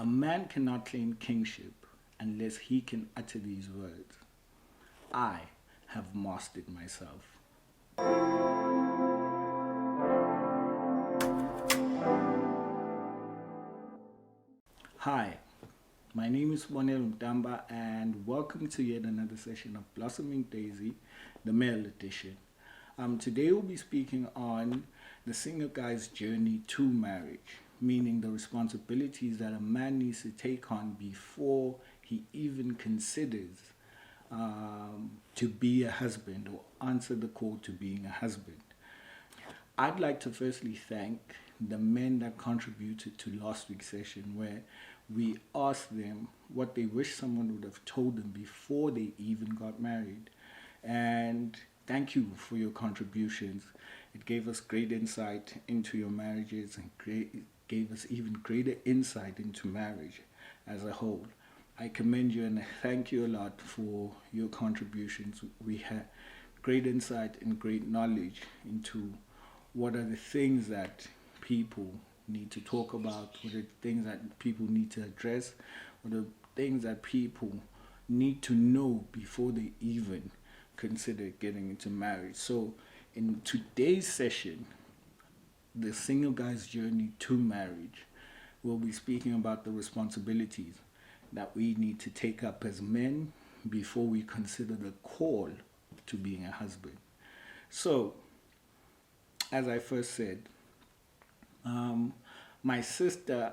A man cannot claim kingship unless he can utter these words: I have mastered myself. Hi, my name is Sbonelo Mdamba, and welcome to yet another session of Blossoming Daisy, the male edition. Today we'll be speaking on the single guy's journey to marriage, meaning the responsibilities that a man needs to take on before he even considers to be a husband or answer the call to being a husband. I'd like to firstly thank the men that contributed to last week's session, where we asked them what they wish someone would have told them before they even got married. And thank you for your contributions. It gave us great insight into your marriages and gave us even greater insight into marriage as a whole. I commend you and I thank you a lot for your contributions. We had great insight and great knowledge into what are the things that people need to talk about, what are the things that people need to address, what are the things that people need to know before they even consider getting into marriage. So in today's session, the single guy's journey to marriage, we'll be speaking about the responsibilities that we need to take up as men before we consider the call to being a husband. So, as I first said, my sister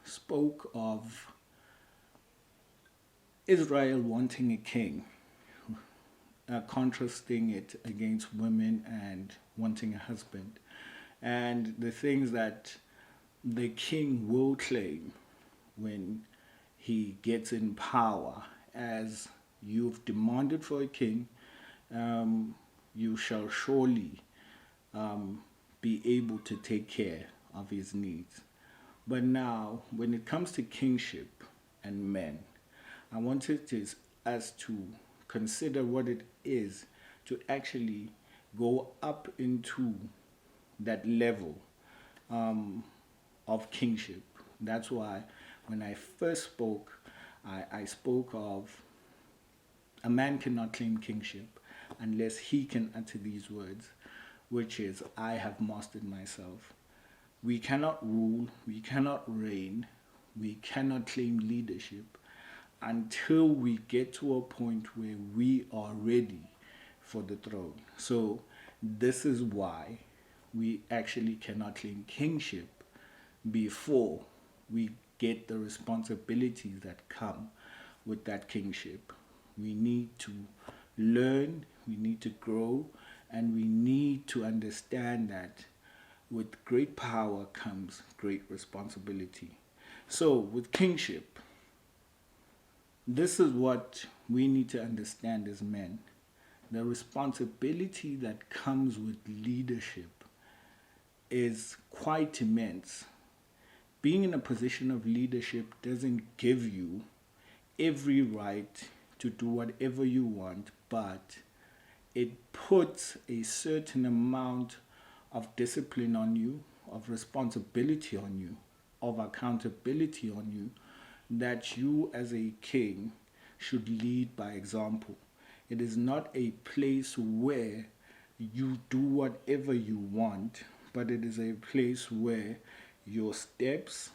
spoke of Israel wanting a king, contrasting it against women and wanting a husband, and the things that the king will claim when he gets in power. As you've demanded for a king, you shall surely be able to take care of his needs. But now, when it comes to kingship and men, I wanted us to consider what it is to actually go up into that level of kingship. That's why when I first spoke, I spoke of a man cannot claim kingship unless he can utter these words, which is, I have mastered myself. We cannot rule, we cannot reign, we cannot claim leadership until we get to a point where we are ready for the throne. So this is why we actually cannot claim kingship before we get the responsibilities that come with that kingship. We need to learn, we need to grow, and we need to understand that with great power comes great responsibility. So with kingship, this is what we need to understand as men. The responsibility that comes with leadership is quite immense. Being in a position of leadership doesn't give you every right to do whatever you want, but it puts a certain amount of discipline on you, of responsibility on you, of accountability on you, that you as a king should lead by example. It is not a place where you do whatever you want, but it is a place where your steps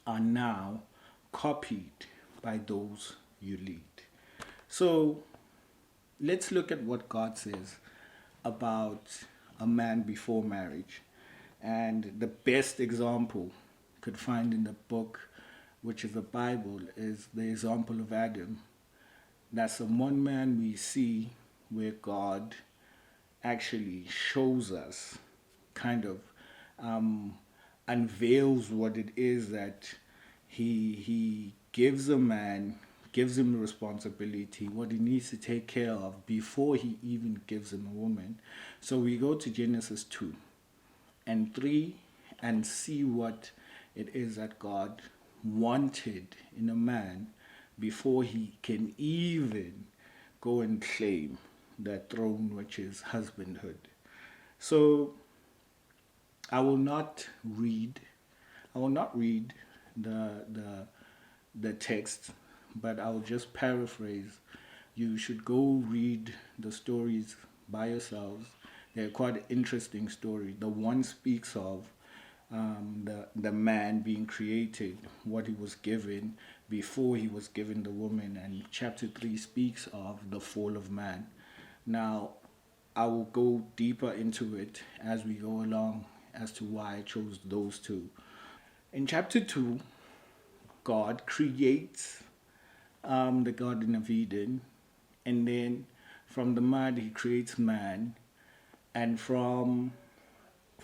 are now copied by those you lead. So let's look at what God says about a man before marriage. And the best example could find in the book, which is the Bible, is the example of Adam. That's the one man we see where God actually shows us, kind of unveils what it is that he gives a man, gives him the responsibility, what he needs to take care of before he even gives him a woman. So we go to Genesis 2 and 3 and see what it is that God wanted in a man before he can even go and claim that throne, which is husbandhood. So I will not read the text, but I'll just paraphrase. You should go read the stories by yourselves. They're quite an interesting story. The one speaks of the man being created, what he was given before he was given the woman, and chapter 3 speaks of the fall of man. Now, I will go deeper into it as we go along as to why I chose those two. In chapter 2, God creates the Garden of Eden, and then from the mud he creates man, and from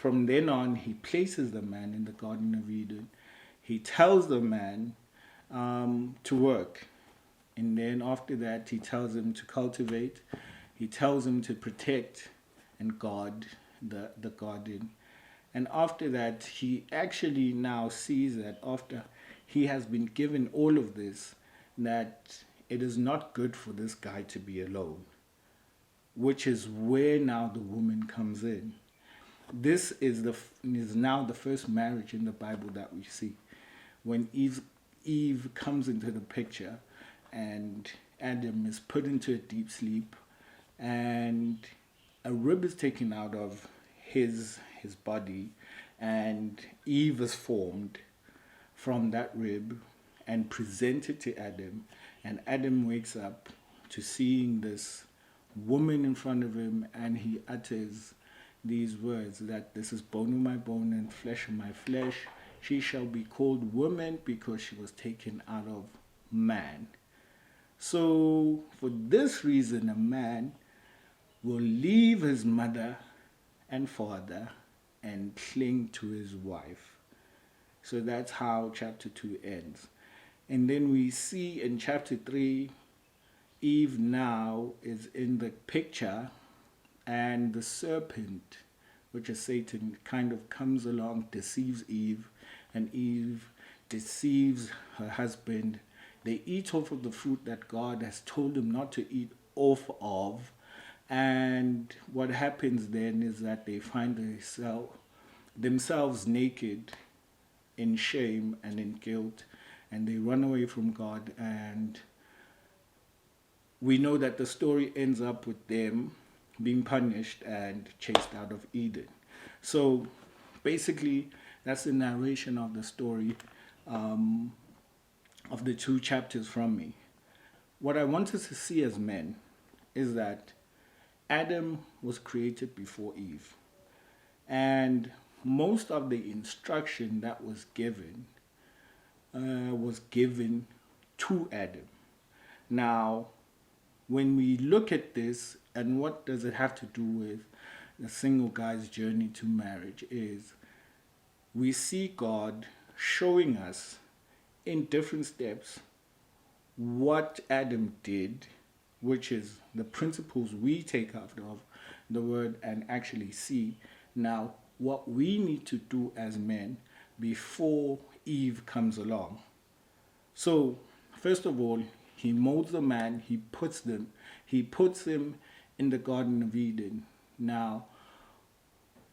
then on he places the man in the Garden of Eden. He tells the man to work, and then after that he tells him to cultivate. He tells him to protect and guard the garden. And after that, he actually now sees that after he has been given all of this, that it is not good for this guy to be alone, which is where now the woman comes in. This is now the first marriage in the Bible that we see. When Eve comes into the picture, and Adam is put into a deep sleep, and a rib is taken out of his body, and Eve is formed from that rib and presented to Adam, and Adam wakes up to seeing this woman in front of him, and he utters these words that this is bone of my bone and flesh of my flesh. She shall be called woman because she was taken out of man. So for this reason, a man will leave his mother and father and cling to his wife. So that's how chapter 2 ends. And then we see in chapter 3, Eve now is in the picture, and the serpent, which is Satan, kind of comes along, deceives Eve, and Eve deceives her husband. They eat off of the fruit that God has told them not to eat off of. And what happens then is that they find themselves naked in shame and in guilt, and they run away from God. And we know that the story ends up with them being punished and chased out of Eden. So basically, that's the narration of the story of the 2 chapters from me. What I want us to see as men is that Adam was created before Eve, and most of the instruction that was given to Adam. Now, when we look at this, and what does it have to do with the single guy's journey to marriage, is we see God showing us in different steps what Adam did, which is the principles we take out of the word and actually see now what we need to do as men before Eve comes along. So, first of all, he molds the man, he puts him in the Garden of Eden. Now,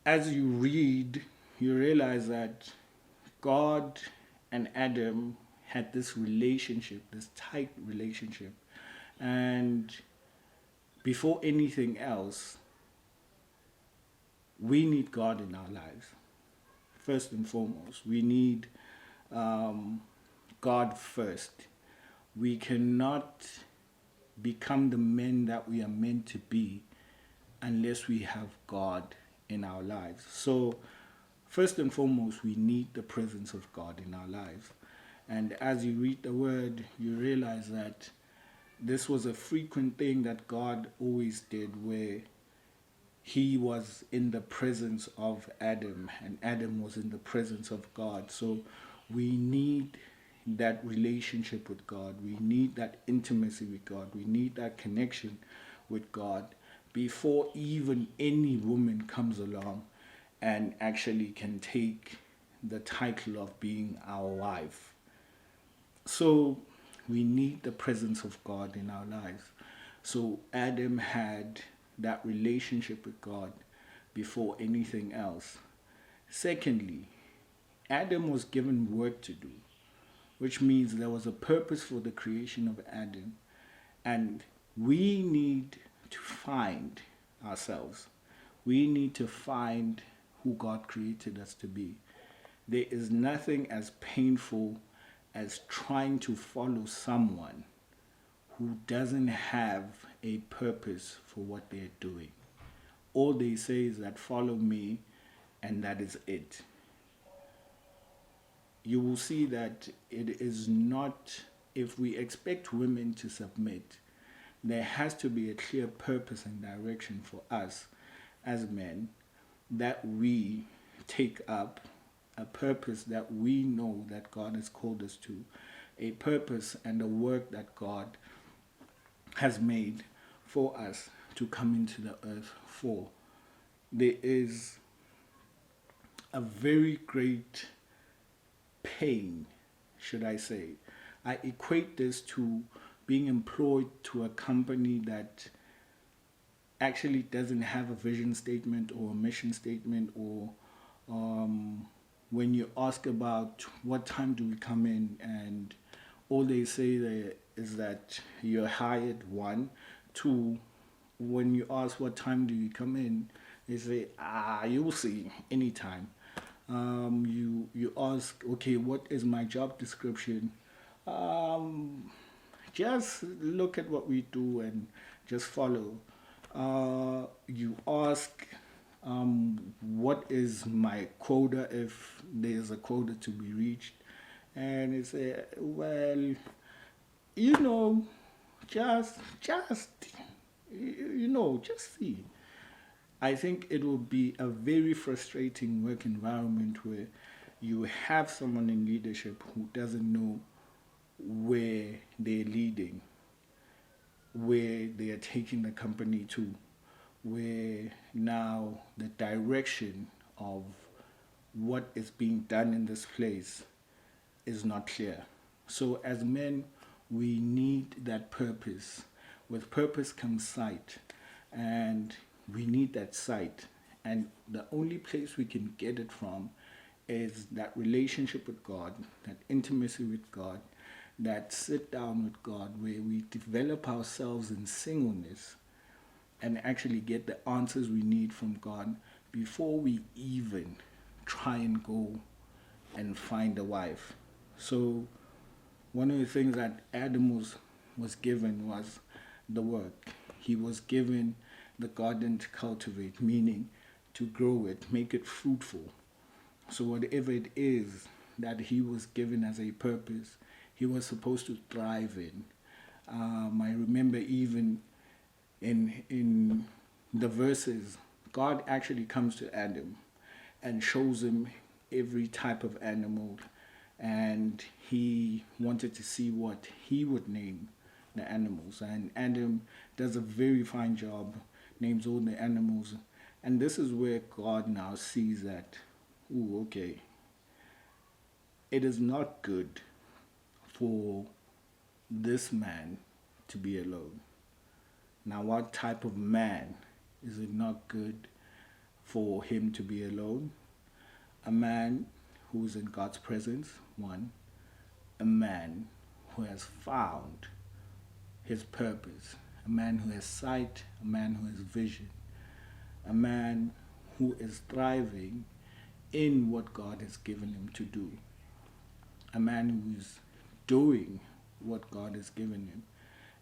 as you read, you realize that God and Adam had this relationship, this tight relationship. And before anything else, we need God in our lives. First and foremost, we need God first. We cannot become the men that we are meant to be unless we have God in our lives. So, first and foremost, we need the presence of God in our lives. And as you read the word, you realize that this was a frequent thing that God always did, where he was in the presence of Adam and Adam was in the presence of God. So we need that relationship with God. We need that intimacy with God. We need that connection with God before even any woman comes along and actually can take the title of being our wife. So we need the presence of God in our lives. So Adam had that relationship with God before anything else. Secondly, Adam was given work to do. which means there was a purpose for the creation of Adam. And we need to find ourselves. We need to find who God created us to be. There is nothing as painful as trying to follow someone who doesn't have a purpose for what they're doing. All they say is that follow me, and that is it. You will see that it is not, if we expect women to submit, there has to be a clear purpose and direction for us as men that we take up, a purpose that we know that God has called us to, a purpose and a work that God has made for us to come into the earth for. There is a very great pain, should I say. I equate this to being employed to a company that actually doesn't have a vision statement or a mission statement, or when you ask about what time do we come in, and all they say there is that you're hired, one. Two, when you ask what time do you come in, they say, you will see anytime. You ask, okay, what is my job description? Just look at what we do and just follow. You ask, what is my quota if there's a quota to be reached? And they say, well, just see. I think it will be a very frustrating work environment where you have someone in leadership who doesn't know where they're leading, where they are taking the company to, where now the direction of what is being done in this place is not clear. So as men, we need that purpose. With purpose comes sight, and we need that sight. And the only place we can get it from is that relationship with God, that intimacy with God, that sit down with God, where we develop ourselves in singleness and actually get the answers we need from God before we even try and go and find a wife. So one of the things that Adam was given was the work. He was given the garden to cultivate, meaning to grow it, make it fruitful. So whatever it is that he was given as a purpose, he was supposed to thrive in. I remember even in the verses, God actually comes to Adam and shows him every type of animal, and he wanted to see what he would name the animals. And Adam does a very fine job, names all the animals. And this is where God now sees that, okay, it is not good for this man to be alone. Now, what type of man is it not good for him to be alone? A man who is in God's presence, one. A man who has found his purpose. A man who has sight. A man who has vision. A man who is thriving in what God has given him to do. A man who is doing what God has given him.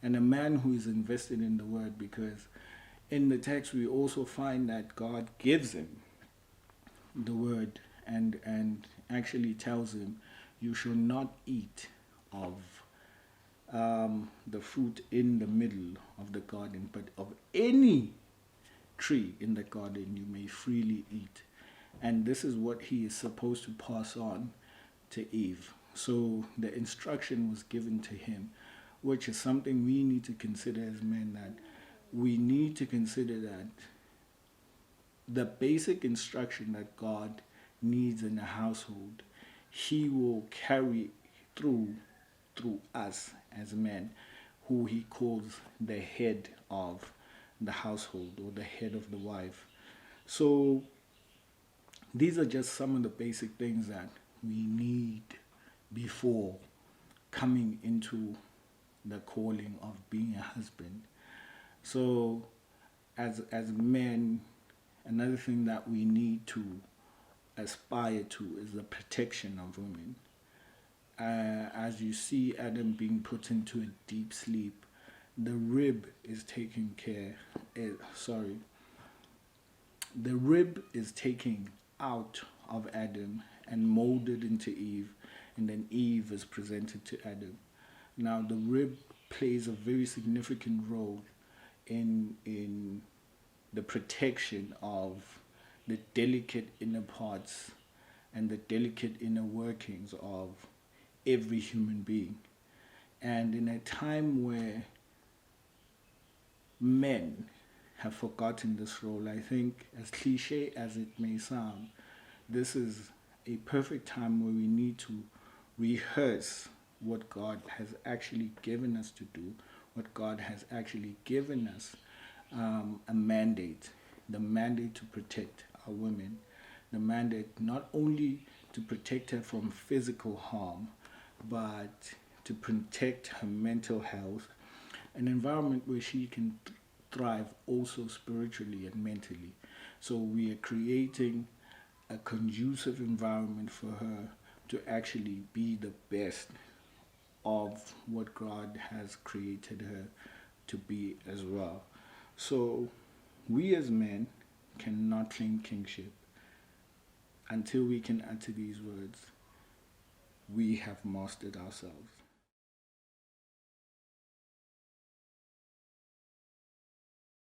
And a man who is invested in the word, because in the text we also find that God gives him the word and actually tells him, you shall not eat of the fruit in the middle of the garden, but of any tree in the garden you may freely eat. And this is what he is supposed to pass on to Eve. So the instruction was given to him, which is something we need to consider as men, that we need to consider that the basic instruction that God needs in a household, he will carry through us as men, who he calls the head of the household, or the head of the wife. So these are just some of the basic things that we need before coming into the calling of being a husband. So as men, another thing that we need to aspire to is the protection of women. As you see Adam being put into a deep sleep, the rib is taken care. Sorry, the rib is taken out of Adam and molded into Eve, and then Eve is presented to Adam. Now, the rib plays a very significant role in the protection of the delicate inner parts and the delicate inner workings of every human being. And in a time where men have forgotten this role, I think, as cliche as it may sound, this is a perfect time where we need to rehearse what God has actually given us to do, what God has actually given us a mandate, the mandate to protect our women, the mandate not only to protect her from physical harm, but to protect her mental health, an environment where she can thrive also spiritually and mentally. So we are creating a conducive environment for her to actually be the best of what God has created her to be as well. So we as men cannot claim kingship until we can utter these words: we have mastered ourselves.